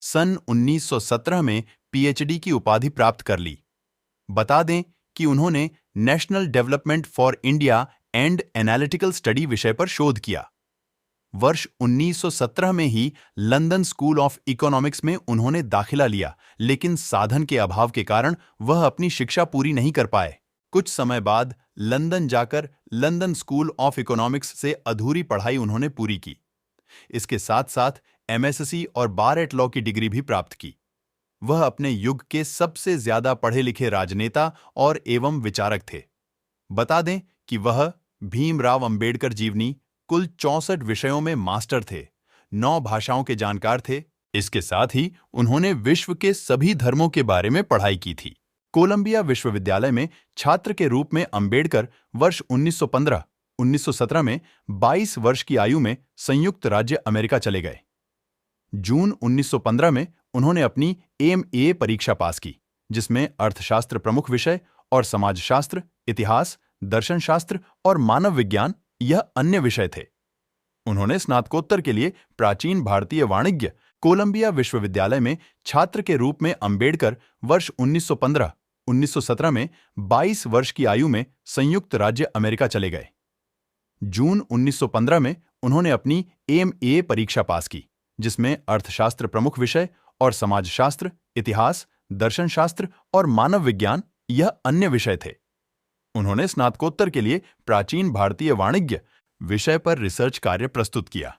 सन 1917 में पीएचडी की उपाधि प्राप्त कर ली। बता दें कि उन्होंने national development for India and analytical study विषय पर शोध किया। वर्ष 1917 में ही लंदन स्कूल ऑफ इकोनॉमिक्स में उन्होंने दाखिला लिया, लेकिन साधन के अभाव के कारण वह अपनी शिक्षा पूरी नहीं कर पाए। कुछ समय बाद लंदन जाकर लंदन स्कूल ऑफ इकोनॉमिक्स से अधूरी पढ़ाई उन्होंने पूरी की। इसके साथ साथ एमएससी और बार एट लॉ की डिग्री भी प्राप्त की। वह अपने युग के सबसे ज्यादा पढ़े लिखे राजनेता और एवं विचारक थे। बता दें कि वह भीमराव अंबेडकर जीवनी कुल 64 विषयों में मास्टर थे, 9 भाषाओं के जानकार थे। इसके साथ ही उन्होंने विश्व के सभी धर्मों के बारे में पढ़ाई की थी। कोलंबिया विश्वविद्यालय में छात्र के रूप में अंबेडकर वर्ष 1917 में 22 वर्ष की आयु में संयुक्त राज्य अमेरिका चले गए। जून 1915 में उन्होंने अपनी एमए परीक्षा पास की, जिसमें अर्थशास्त्र प्रमुख विषय और समाजशास्त्र, इतिहास, दर्शनशास्त्र और मानव विज्ञान यह अन्य विषय थे। उन्होंने स्नातकोत्तर के लिए प्राचीन भारतीय वाणिज्य कोलंबिया विश्वविद्यालय में छात्र के रूप में अंबेडकर वर्ष 1917 में 22 वर्ष की आयु में संयुक्त राज्य अमेरिका चले गए। जून 1915 में उन्होंने अपनी एमए परीक्षा पास की, जिसमें अर्थशास्त्र प्रमुख विषय और समाजशास्त्र, इतिहास, दर्शनशास्त्र और मानव विज्ञान यह अन्य विषय थे। उन्होंने स्नातकोत्तर के लिए प्राचीन भारतीय वाणिज्य विषय पर रिसर्च कार्य प्रस्तुत किया।